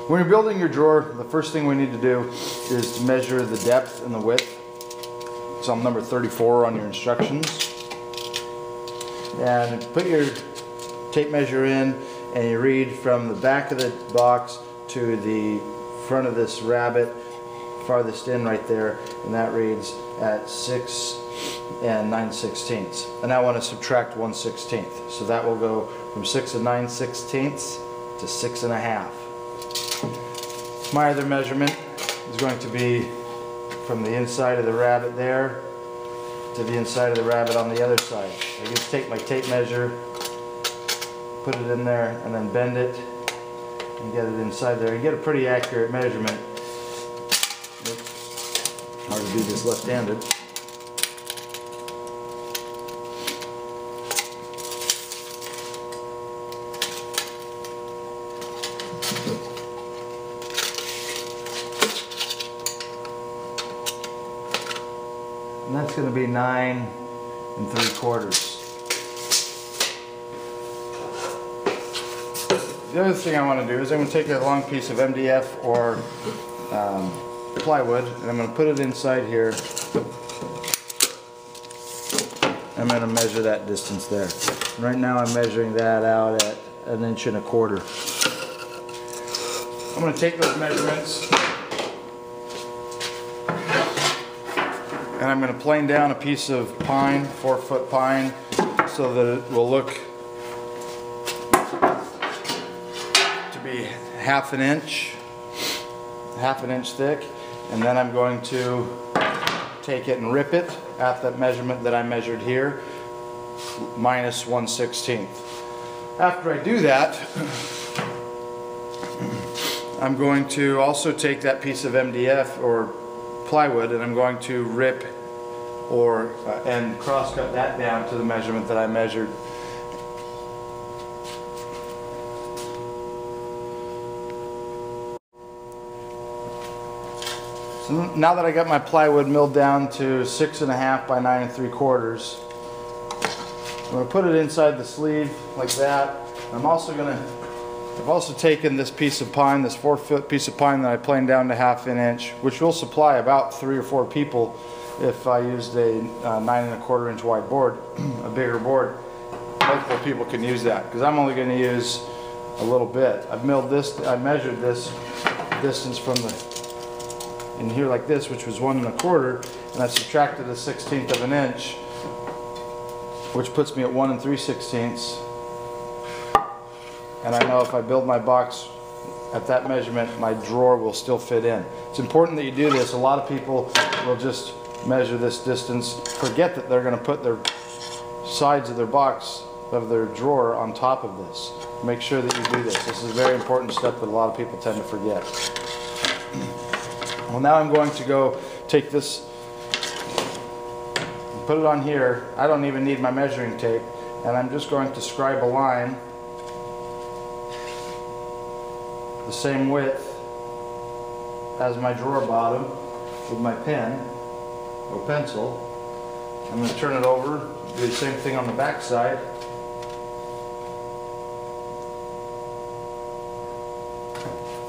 When you're building your drawer, the first thing we need to do is to measure the depth and the width. It's on number 34 on your instructions. And put your tape measure in, and you read from the back of the box to the front of this rabbet, farthest in right there, and that reads at 6 9/16. And I want to subtract 1/16. So that will go from 6 9/16 to 6 1/2. My other measurement is going to be from the inside of the rabbet there to the inside of the rabbet on the other side. I just take my tape measure, put it in there, and then bend it and get it inside there. You get a pretty accurate measurement. Hard to do this left-handed. And that's going to be 9 3/4. The other thing I want to do is I'm going to take a long piece of MDF or plywood, and I'm going to put it inside here. I'm going to measure that distance there. Right now I'm measuring that out at 1 1/4 inches. I'm going to take those measurements and I'm going to plane down a piece of pine, 4-foot pine, so that it will look to be half an inch thick, and then I'm going to take it and rip it at that measurement that I measured here, minus 1/16. After I do that, I'm going to also take that piece of MDF or plywood, and I'm going to rip and cross cut that down to the measurement that I measured. So now that I got my plywood milled down to 6 1/2 by 9 3/4, I'm going to put it inside the sleeve like that. I've also taken this piece of pine, this 4-foot piece of pine that I planed down to 1/2 inch, which will supply about 3 or 4 people if I used a 9 1/4 inch wide board, a bigger board. Multiple people can use that, because I'm only going to use a little bit. I measured this distance from in here like this, which was 1 1/4, and I subtracted 1/16 of an inch, which puts me at 1 3/16. And I know if I build my box at that measurement, my drawer will still fit in. It's important that you do this. A lot of people will just measure this distance, forget that they're going to put their sides of their box, of their drawer, on top of this. Make sure that you do this. This is a very important step that a lot of people tend to forget. Well, now I'm going to go take this and put it on here. I don't even need my measuring tape, and I'm just going to scribe a line the same width as my drawer bottom with my pen or pencil. I'm going to turn it over, do the same thing on the back side.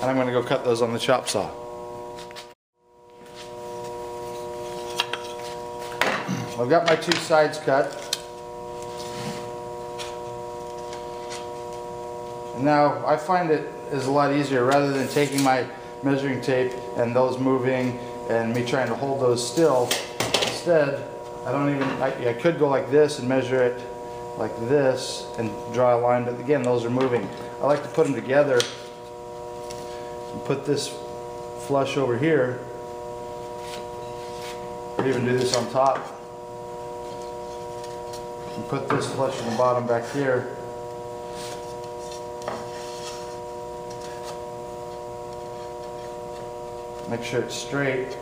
And I'm going to go cut those on the chop saw. I've got my 2 sides cut. And now I find it is a lot easier, rather than taking my measuring tape and those moving and me trying to hold those still. Instead, I could go like this and measure it like this and draw a line, but again, those are moving. I like to put them together and put this flush over here, or even do this on top, and put this flush in the bottom back here. Make sure it's straight.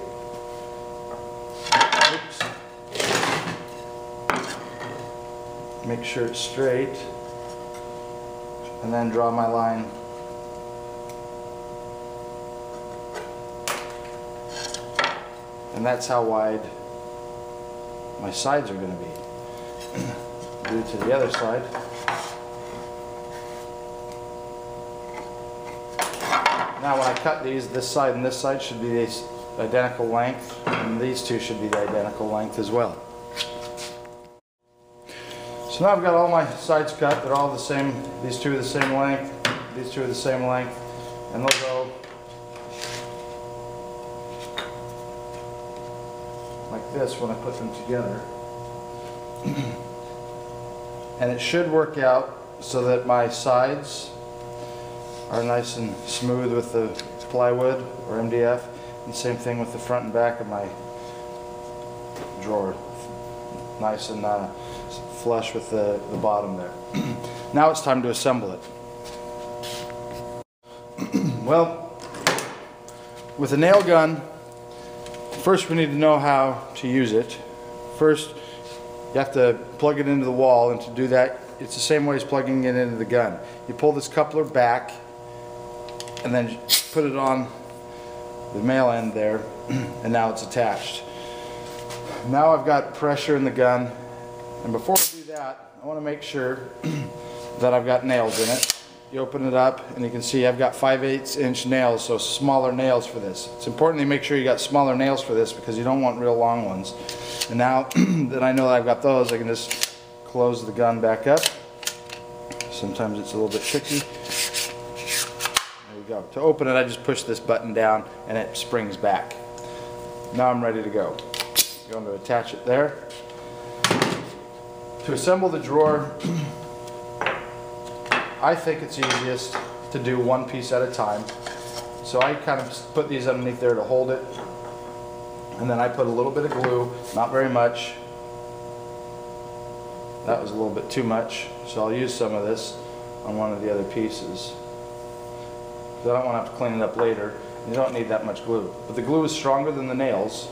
Oops. Make sure it's straight, and then draw my line. And that's how wide my sides are going to be. Do it to the other side. Now when I cut these, this side and this side should be the identical length, and these two should be the identical length as well. So now I've got all my sides cut. They're all the same. These two are the same length. These two are the same length. And they'll go like this when I put them together. And it should work out so that my sides are nice and smooth with the plywood or MDF. And same thing with the front and back of my drawer. Nice and flush with the bottom there. Now it's time to assemble it. Well, with a nail gun, first we need to know how to use it. First, you have to plug it into the wall, and to do that, it's the same way as plugging it into the gun. You pull this coupler back, and then put it on the male end there, and now it's attached. Now I've got pressure in the gun, and before I do that, I want to make sure that I've got nails in it. You open it up and you can see I've got 5/8 inch nails, so smaller nails for this. It's important to make sure you got smaller nails for this because you don't want real long ones. And now that I know that I've got those, I can just close the gun back up. Sometimes it's a little bit tricky. There we go. To open it, I just push this button down and it springs back. Now I'm ready to go. I'm going to attach it there. To assemble the drawer, I think it's easiest to do one piece at a time. So I kind of put these underneath there to hold it. And then I put a little bit of glue, not very much. That was a little bit too much, so I'll use some of this on one of the other pieces. Because I don't want to have to clean it up later. You don't need that much glue. But the glue is stronger than the nails,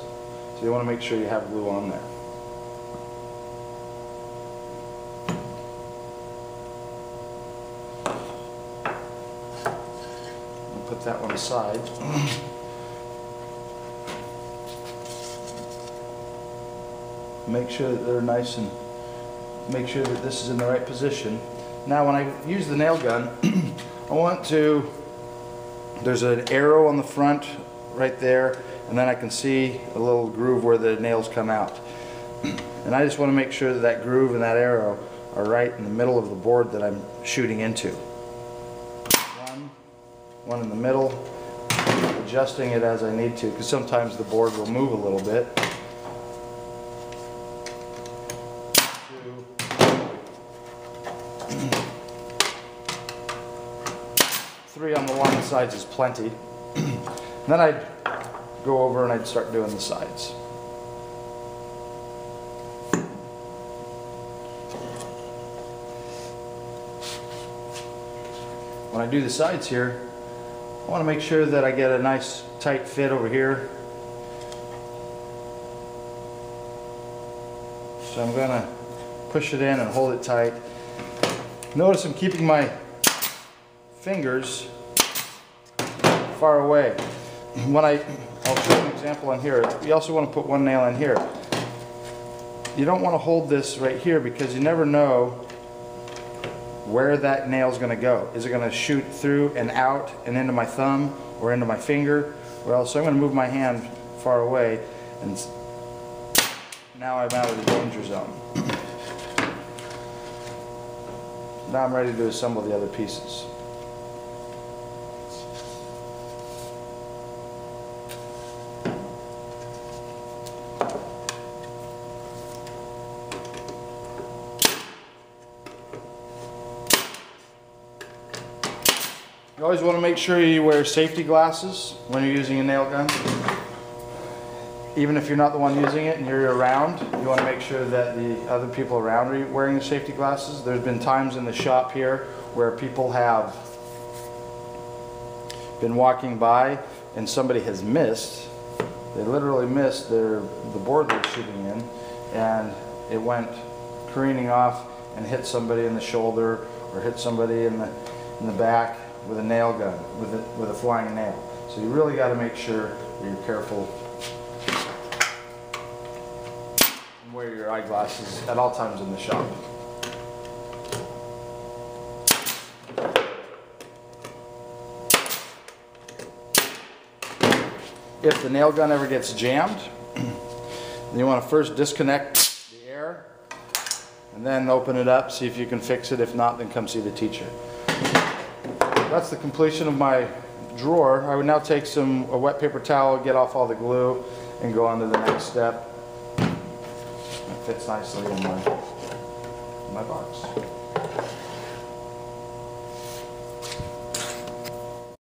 so you want to make sure you have glue on there. Put that one aside. Make sure that they're nice and make sure that this is in the right position. Now when I use the nail gun, I want to, there's an arrow on the front right there, and then I can see a little groove where the nails come out. And I just want to make sure that that groove and that arrow are right in the middle of the board that I'm shooting into. One in the middle, adjusting it as I need to, because sometimes the board will move a little bit. 3 on the long sides is plenty. Then I'd go over and I'd start doing the sides. When I do the sides here, I want to make sure that I get a nice tight fit over here. So I'm going to push it in and hold it tight. Notice I'm keeping my fingers far away. I'll show you an example on here. You also want to put one nail in here. You don't want to hold this right here because you never know where that nail is going to go. Is it going to shoot through and out and into my thumb or into my finger? Well, so I'm going to move my hand far away, and now I'm out of the danger zone. Now I'm ready to assemble the other pieces. You always want to make sure you wear safety glasses when you're using a nail gun. Even if you're not the one using it and you're around, you want to make sure that the other people around are wearing the safety glasses. There's been times in the shop here where people have been walking by and somebody has missed. They literally missed the board they're shooting in, and it went careening off and hit somebody in the shoulder or hit somebody in the back with a nail gun, with a flying nail. So you really got to make sure that you're careful and wear your eyeglasses at all times in the shop. if the nail gun ever gets jammed, then you want to first disconnect the air and then open it up, see if you can fix it. If not, then come see the teacher. That's the completion of my drawer. I would now take a wet paper towel, get off all the glue, and go on to the next step. It fits nicely in my box.